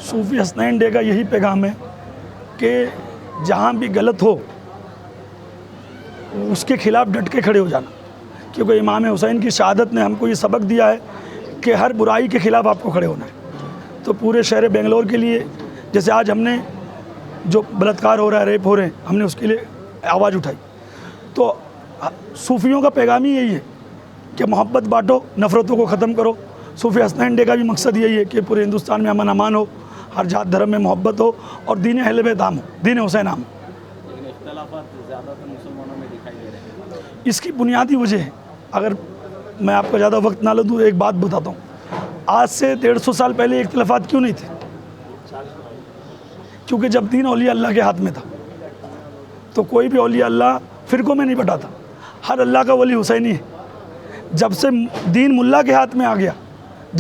صوفی Hasnain day کا یہی پیغام ہے کہ جہاں بھی غلط ہو اس کے خلاف ڈٹ کے کھڑے ہو جانا، کیونکہ امام حسین کی شہادت نے ہم کو یہ سبق دیا ہے کہ ہر برائی کے خلاف آپ کو کھڑے ہونا ہے۔ تو پورے شہر بنگلور کے لیے جیسے آج ہم نے جو بلاತ್ಕಾರ ہو رہا ہے، ریپ ہو رہے ہیں، ہم نے اس کے لیے آواز اٹھائی۔ تو صوفیوں کا پیغام ہی یہی ہے کہ محبت بانٹو، نفرتوں کو ختم کرو۔ صوفی حسنین ڈے کا بھی مقصد یہی ہے کہ پورے ہندوستان میں امن امان ہو، ہر ذات دھرم میں محبت ہو اور دین اہل بیت عام ہو، دین حسین عام ہو۔ لیکن اختلافات زیادہ تر مسلمانوں میں دکھائی دے رہے ہیں۔ اس کی بنیادی وجہ ہے، اگر میں آپ کا زیادہ وقت نہ لوں ایک بات بتاتا ہوں، آج سے 150 سال پہلے اختلافات کیوں نہیں تھے؟ کیونکہ جب دین اولیاء اللہ کے ہاتھ میں تھا تو کوئی بھی اولیاء اللہ فرقوں میں نہیں بٹا تھا، ہر اللہ کا ولی حسینی ہے۔ جب سے دین ملا کے ہاتھ میں آ گیا،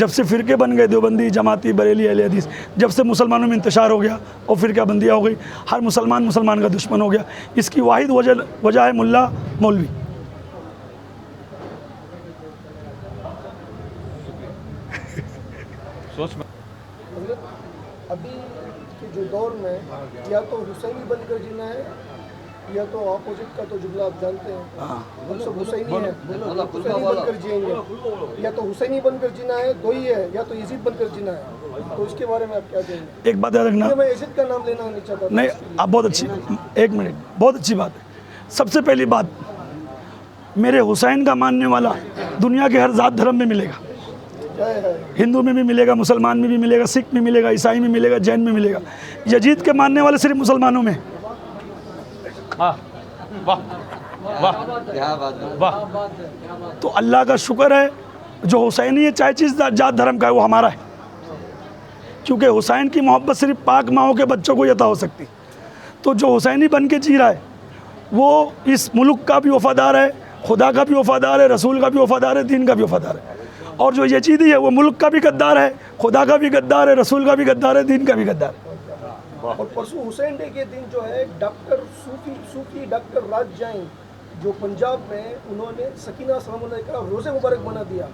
جب سے فرقے بن گئے، دیوبندی، جماعتی، بریلی، اہل حدیث، جب سے مسلمانوں میں انتشار ہو گیا اور فرقہ بندیاں ہو گئی، ہر مسلمان کا دشمن ہو گیا۔ اس کی واحد وجہ ہے ملا مولوی۔ ابھی کے جو دور میں یا تو حسینی بن کر جینا ہے یا تو اپوزٹ کا تو جملہ آپ جانتے ہیں، ہم سب حسینی ہیں، حسینی بن کر جئیں گے، یا تو حسینی بن کر جینا ہے، دو ہی ہے، یا تو یزید بن کر جینا ہے۔ تو اس کے بارے میں آپ کیا کہیں گے؟ ایک بات یاد رکھنا، میں یزید کا نام لینا نہیں چاہتا تھا۔ نہیں آپ بہت اچھی، ایک منٹ، بہت اچھی بات ہے۔ سب سے پہلی بات، میرے حسین کا ماننے والا دنیا کے ہر ذات دھرم میں ملے گا، ہندو میں بھی ملے گا، مسلمان میں بھی ملے گا، سکھ میں ملے گا، عیسائی میں ملے گا، جین میں ملے گا۔ یزید کے ماننے والے صرف مسلمانوں میں۔ تو اللہ کا شکر ہے جو حسینی ہے، چاہے چیز ذات دھرم کا ہے، وہ ہمارا ہے، کیونکہ حسین کی محبت صرف پاک ماؤں کے بچوں کو عطا ہو سکتی۔ تو جو حسینی بن کے جی رہا ہے وہ اس ملک کا بھی وفادار ہے، خدا کا بھی وفادار ہے، رسول کا بھی وفادار ہے، دین کا بھی وفادار ہے۔ اور جو یزیدی ہے وہ ملک کا بھی غدار ہے، خدا کا بھی غدار ہے، رسول کا بھی غدار ہے، دین کا بھی غدار ہے۔ اور پرسوں حسین ڈے کے دن جو ہے ڈاکٹر صوفی ڈاکٹر راج جین جو پنجاب میں، انہوں نے سکینہ سلام علیہ کا روزے مبارک بنا دیا۔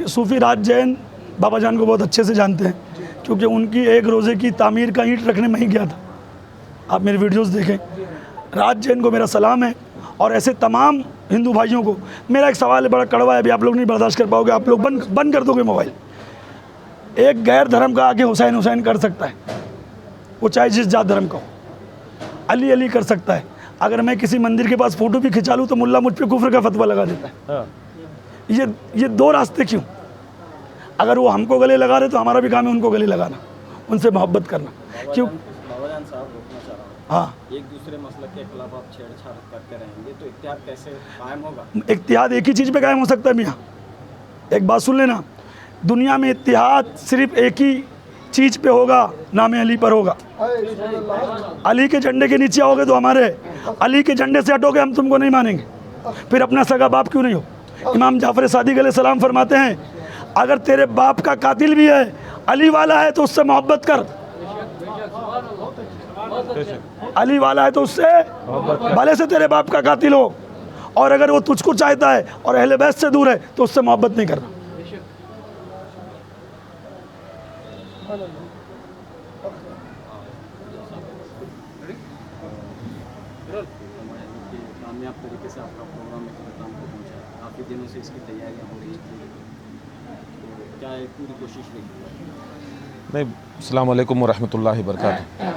صوفی راج جین بابا جان کو بہت اچھے سے جانتے ہیں، کیونکہ ان کی ایک روزے کی تعمیر کا اینٹ رکھنے میں ہی گیا تھا۔ آپ میری ویڈیوز دیکھیں۔ راج جین کو میرا سلام ہے، اور ایسے تمام ہندو بھائیوں کو میرا ایک سوال ہے، بڑا کڑوا ہے، ابھی آپ لوگ نہیں برداشت کر پاؤ گے، آپ لوگ بند کر دو گے موبائل۔ ایک غیر دھرم کا آگے حسین حسین کر سکتا ہے، وہ چاہے جس ذات دھرم کا ہو۔ علی علی کر سکتا ہے، اگر میں کسی مندر کے پاس فوٹو بھی کھنچا لوں تو ملا مجھ پہ کفر کا فتویٰ لگا دیتا ہے۔ یہ دو راستے کیوں؟ اگر وہ ہم کو گلے لگا رہے تو ہمارا بھی کام ہے ان کو گلے لگانا، ان سے محبت کرنا۔ کیوں؟ بابا جان صاحب روکنا چاہ رہا ہوں، ہاں، ایک دوسرے مسلک کے خلاف آپ چھیڑ چھاڑ کرتے رہیں گے تو اتحاد کیسے قائم ہوگا؟ اتحاد ایک ہی چیز پہ قائم ہو سکتا ہے میاں، ایک بات سن لینا، دنیا میں اتحاد صرف ایک ہی چیز پہ ہوگا، نام علی پر ہوگا۔ علی کے جھنڈے کے نیچے آؤ گے تو ہمارے، علی کے جھنڈے سے ہٹو گے ہم تم کو نہیں مانیں گے۔ پھر اپنا سگا باپ کیوں نہیں ہو؟ امام جعفر صادق علیہ السلام فرماتے ہیں اگر تیرے باپ کا قاتل بھی ہے، علی والا ہے تو اس سے محبت کر، علی والا ہے تو اس سے بھلے سے تیرے باپ کا قاتل ہو، اور اگر وہ تجھ کو چاہتا ہے اور اہل بیت سے دور ہے تو اس سے محبت نہیں کرنا۔ کامیاب طریقے سے آپ کا پروگرام اختتام کو پہنچا ہے، کافی دنوں سے اس کی تیاریاں ہو رہی تھیں، تو کیا ہے پوری کوشش رہی؟ نہیں، السلام علیکم ورحمۃ اللہ وبرکاتہ۔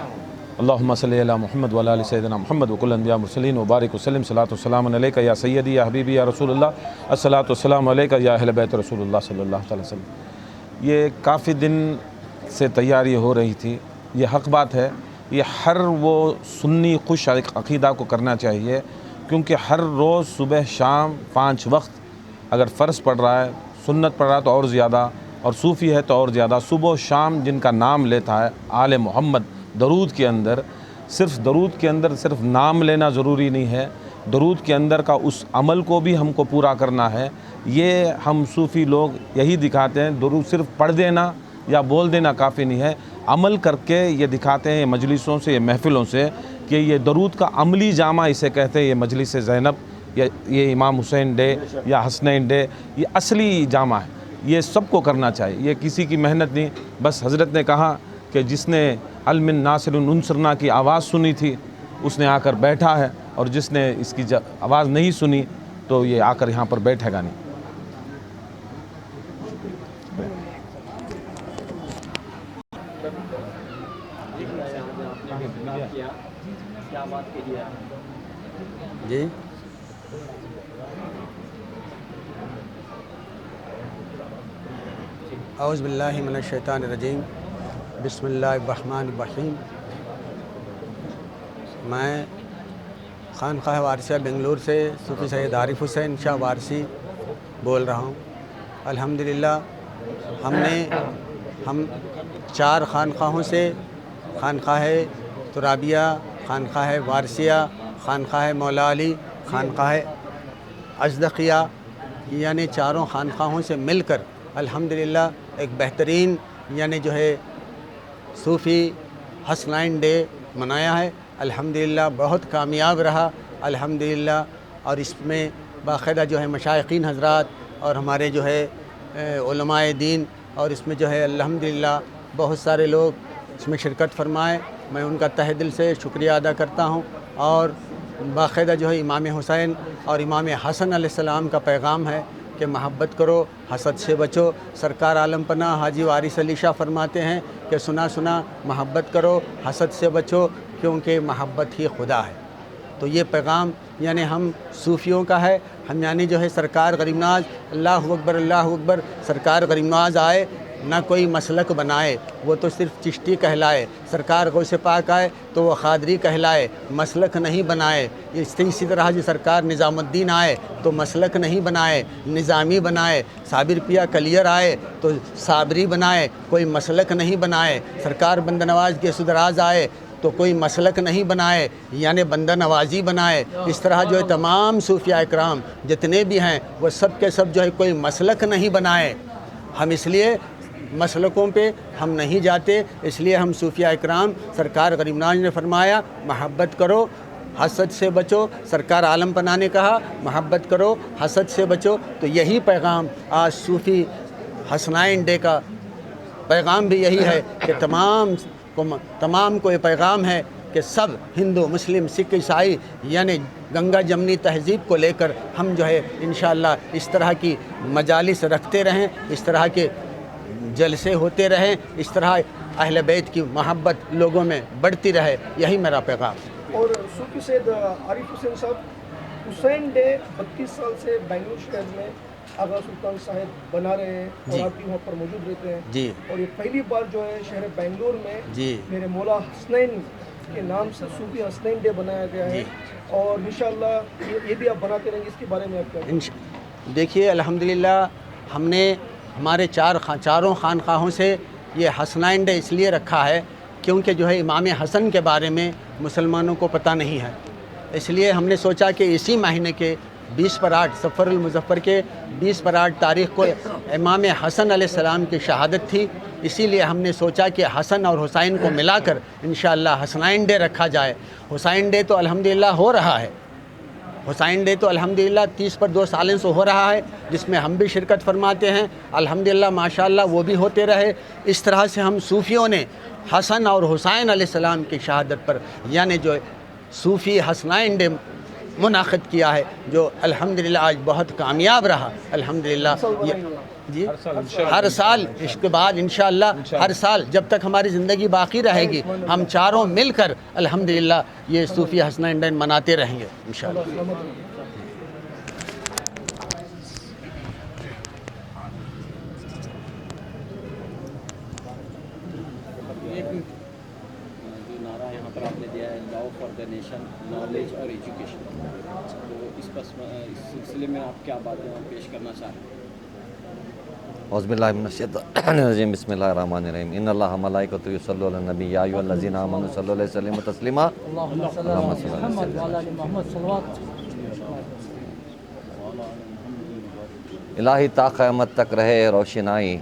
اللہم صلی علی محمد وعلی آل سیدنا محمد وکل انبیاء مرسلین وبارک وسلم، صلاۃ والسلام علیکہ یا سیدی یا حبیبی یا رسول اللہ، الصلاۃ والسلام علیکہ یا اہل بیت رسول اللہ صلی اللہ علیہ وسلم۔ یہ کافی دن سے تیاری ہو رہی تھی، یہ حق بات ہے، یہ ہر وہ سنی خوش عقیدہ کو کرنا چاہیے، کیونکہ ہر روز صبح شام 5 وقت اگر فرض پڑھ رہا ہے، سنت پڑھ رہا ہے تو اور زیادہ، اور صوفی ہے تو اور زیادہ، صبح و شام جن کا نام لیتا ہے آل محمد، درود کے اندر صرف نام لینا ضروری نہیں ہے، درود کے اندر کا اس عمل کو بھی ہم کو پورا کرنا ہے۔ یہ ہم صوفی لوگ یہی دکھاتے ہیں، درود صرف پڑھ دینا یا بول دینا کافی نہیں ہے، عمل کر کے یہ دکھاتے ہیں، یہ مجلسوں سے، یہ محفلوں سے، کہ یہ درود کا عملی جامع اسے کہتے ہیں۔ یہ مجلس زینب، یہ امام حسین ڈے یا حسنین ڈے، یہ اصلی جامع ہے۔ یہ سب کو کرنا چاہیے، یہ کسی کی محنت نہیں. بس حضرت نے کہا کہ جس نے المن ناصر انصرنا کی آواز سنی تھی اس نے آ کر بیٹھا ہے، اور جس نے اس کی آواز نہیں سنی تو یہ آ کر یہاں پر بیٹھے گا نہیں. کیا بات کہی ہے؟ جی اعوذ باللہ من الشیطان الرجیم، بسم اللہ الرحمن الرحیم. میں خانقاہ وارثیہ بنگلور سے صوفی سید عارف حسین شاہ وارثی بول رہا ہوں. الحمدللہ ہم 4 خانقاہوں سے، خانقاہ ترابیہ، خانقاہ وارثیہ، خانقاہ مولا علی، خانقاہ ازدقیہ، یعنی 4 خانقاہوں سے مل کر الحمدللہ ایک بہترین یعنی جو ہے صوفی حسنین ڈے منایا ہے. الحمدللہ بہت کامیاب رہا الحمدللہ، اور اس میں باقاعدہ جو ہے مشائقین حضرات اور ہمارے جو ہے علماء دین، اور اس میں جو ہے الحمدللہ بہت سارے لوگ اس میں شرکت فرمائے. میں ان کا تہ دل سے شکریہ ادا کرتا ہوں. اور باقاعدہ جو ہے امام حسین اور امام حسن علیہ السلام کا پیغام ہے کہ محبت کرو، حسد سے بچو. سرکار عالم پناہ حاجی وارث علی شاہ فرماتے ہیں کہ سنا محبت کرو، حسد سے بچو، کیونکہ محبت ہی خدا ہے. تو یہ پیغام یعنی ہم صوفیوں کا ہے. ہم یعنی جو ہے سرکار غریب نواز، اللہ اکبر، سرکار غریب نواز آئے نہ کوئی مسلک بنائے، وہ تو صرف چشتی کہلائے. سرکار غوث پاک آئے تو وہ قادری کہلائے، مسلک نہیں بنائے. اسی طرح جو سرکار نظام الدین آئے تو مسلک نہیں بنائے، نظامی بنائے. صابر پیا کلیر آئے تو صابری بنائے، کوئی مسلک نہیں بنائے. سرکار بندہ نواز کے سدراز آئے تو کوئی مسلک نہیں بنائے، یعنی بندہ نوازی بنائے. اس طرح جو ہے تمام صوفیاء اکرام جتنے بھی ہیں وہ سب کے سب جو ہے کوئی مسلک نہیں بنائے. ہم اس لیے مسلکوں پہ ہم نہیں جاتے، اس لیے ہم صوفیاء اکرام، سرکار غریب نواز نے فرمایا محبت کرو، حسد سے بچو. سرکار عالم پناہ نے کہا محبت کرو، حسد سے بچو. تو یہی پیغام آج صوفی حسنین ڈے کا پیغام بھی یہی ہے کہ تمام کو یہ پیغام ہے کہ سب ہندو، مسلم، سکھ، عیسائی یعنی گنگا جمنی تہذیب کو لے کر ہم جو ہے انشاءاللہ اس طرح کی مجالس رکھتے رہیں، اس طرح کے جلسے ہوتے رہیں، اس طرح اہل بیت کی محبت لوگوں میں بڑھتی رہے. یہی میرا پیغام. اور صوفی سید عارف حسین صاحب حسین ڈے 32 سال سے بنگلور شہر میں آغا سلطان صاحب بنا رہے ہیں اور آپ بھی وہاں پر موجود رہتے ہیں. جی اور یہ پہلی بار جو ہے شہر بنگلور میں جی میرے مولا حسنین کے نام سے صوفی حسنین ڈے بنایا گیا ہے. اور انشاءاللہ یہ بھی آپ بناتے رہیں گے، اس کے بارے میں آپ کیا؟ دیکھیے الحمدللہ ہم نے ہمارے چاروں خانقاہوں سے یہ حسنین ڈے اس لیے رکھا ہے کیونکہ جو ہے امام حسن کے بارے میں مسلمانوں کو پتہ نہیں ہے. اس لیے ہم نے سوچا کہ اسی مہینے کے 20/8 صفر المظفر کے 20/8 تاریخ کو امام حسن علیہ السلام کی شہادت تھی. اسی لیے ہم نے سوچا کہ حسن اور حسین کو ملا کر انشاءاللہ حسنین ڈے رکھا جائے. حسین ڈے تو الحمدللہ ہو رہا ہے، حسین ڈے تو الحمدللہ 30 پر 2 سالوں سے ہو رہا ہے، جس میں ہم بھی شرکت فرماتے ہیں. الحمدللہ ماشاءاللہ وہ بھی ہوتے رہے. اس طرح سے ہم صوفیوں نے حسن اور حسین علیہ السلام کی شہادت پر یعنی جو صوفی حسنین ڈے منعقد کیا ہے، جو الحمدللہ آج بہت کامیاب رہا الحمدللہ. جی ہر سال اس کے بعد انشاءاللہ ہر سال جب تک ہماری زندگی باقی رہے گی ہم چاروں مل کر الحمدللہ یہ صوفی حسنین ڈے مناتے رہیں گے انشاءاللہ. جو نعرہ یہاں پر آپ نے دیا ہے لاؤ فار دا نیشن، نالج اور ایجوکیشن، تو اس سلسلے میں آپ کیا باتیں پیش کرنا چاہ رہے ہیں؟ اعوذ باللہ من الشیطان الرجیم، بسم اللہ الرحمن الرحیم. ان اللہ ملائکۃ یصلون علی النبی یا ایھا الذین آمنوا صلوا علیہ وسلم تسلیما. اللہم صل علی محمد. الہی تا قیامت تک رہے روشنائی،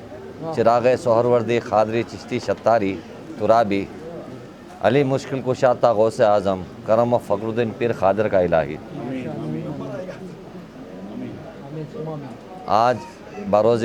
چراغ سہروردی قادری چشتی شتاری ترابی علی مشکل کشا تا غوث اعظم کرم و فخر الدین پیر قادر کا الہی. آج بروز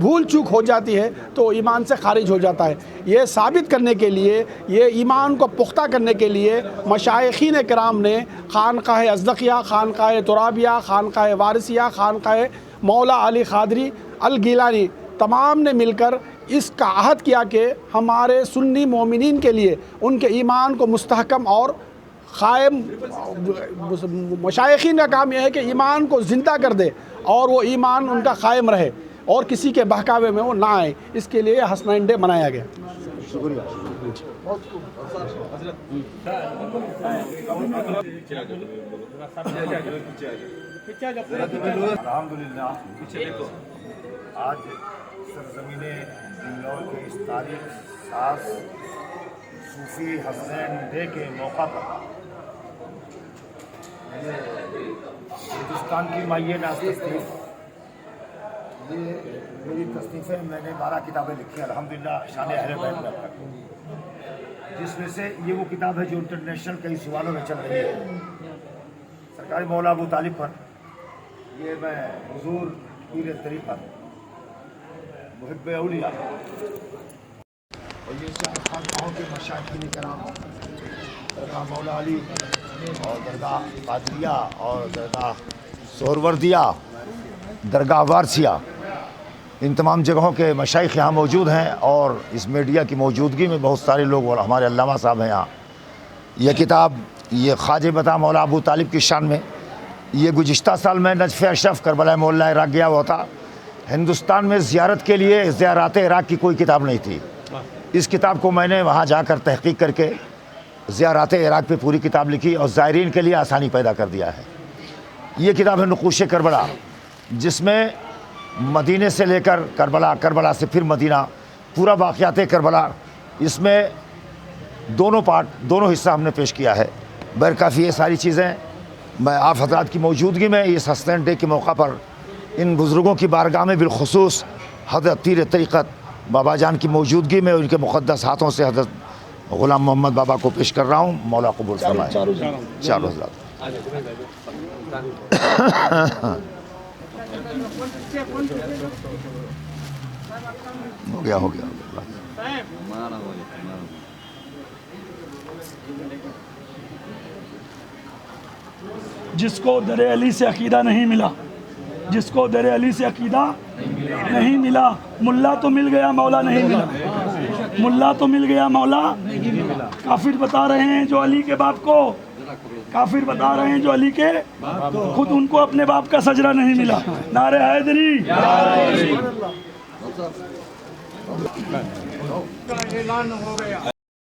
بھول چوک ہو جاتی ہے تو وہ ایمان سے خارج ہو جاتا ہے۔ یہ ثابت کرنے کے لیے، یہ ایمان کو پختہ کرنے کے لیے مشائخین کرام نے خانقاہ ازدقیہ، خانقاہ ترابیہ، خانقاہ وارثیہ، خانقاہ مولا علی قادری الگیلانی تمام نے مل کر اس کا عہد کیا کہ ہمارے سنی مومنین کے لیے ان کے ایمان کو مستحکم اور قائم، مشائخین کا کام یہ ہے کہ ایمان کو زندہ کر دے اور وہ ایمان ان کا قائم رہے اور کسی کے بہکاوے میں وہ نہ آئے۔ اس کے لیے حسنین ڈے منایا گیا۔ الحمدللہ آج سرزمین بنگلور کی اس تاریخ ساز صوفی حسنین ڈے کے موقع پر ہندوستان کی مائع ناز تصنیف، یہ میری تصنیفیں، میں نے 12 کتابیں لکھی الحمدللہ شان اہل بیت میں، جس میں سے یہ وہ کتاب ہے جو انٹرنیشنل کئی زبانوں میں چل رہی ہے، سرکاری مولا ابو طالب پر۔ یہ میں حضور پیر طریقت محب اولیاء اور یہ چار خانقاہوں کے مشائخین کرام، درگاہ مولا علی اور درگاہ قادریہ اور درگاہ سہروردیہ، درگاہ وارثیہ، ان تمام جگہوں کے مشائخ یہاں موجود ہیں، اور اس میڈیا کی موجودگی میں بہت سارے لوگ اور ہمارے علامہ صاحب ہیں یہاں۔ یہ کتاب یہ خواجہ بتا مولا ابو طالب کی شان میں، یہ گزشتہ سال میں نجف اشرف کربلا مولا عراق گیا ہوا تھا۔ ہندوستان میں زیارت کے لیے زیارات عراق کی کوئی کتاب نہیں تھی۔ اس کتاب کو میں نے وہاں جا کر تحقیق کر کے زیارات عراق پہ پوری کتاب لکھی اور زائرین کے لیے آسانی پیدا کر دیا ہے۔ یہ کتاب ہے نقوش کربلا، جس میں مدینے سے لے کر کربلا، کربلا سے پھر مدینہ، پورا واقعات کربلا، اس میں دونوں پارٹ، دونوں حصہ ہم نے پیش کیا ہے۔ برکافی یہ ساری چیزیں میں آپ حضرات کی موجودگی میں اس حسنین ڈے کے موقع پر ان بزرگوں کی بارگاہ میں، بالخصوص حضرت پیر طریقت بابا جان کی موجودگی میں، ان کے مقدس ہاتھوں سے حضرت غلام محمد بابا کو پیش کر رہا ہوں۔ مولا قبول فرمائے۔ چاروں حضرات ہو گیا جس کو در علی سے عقیدہ نہیں ملا، جس کو در علی سے عقیدہ نہیں ملا، ملا تو مل گیا مولا نہیں ملا، ملا تو مل گیا مولا۔ کافر بتا رہے ہیں جو علی کے باپ کو، کافر بتا رہے ہیں جو علی کے، خود ان کو اپنے باپ کا سجرہ نہیں ملا۔ نعرہ حیدری، اعلان ہو گیا۔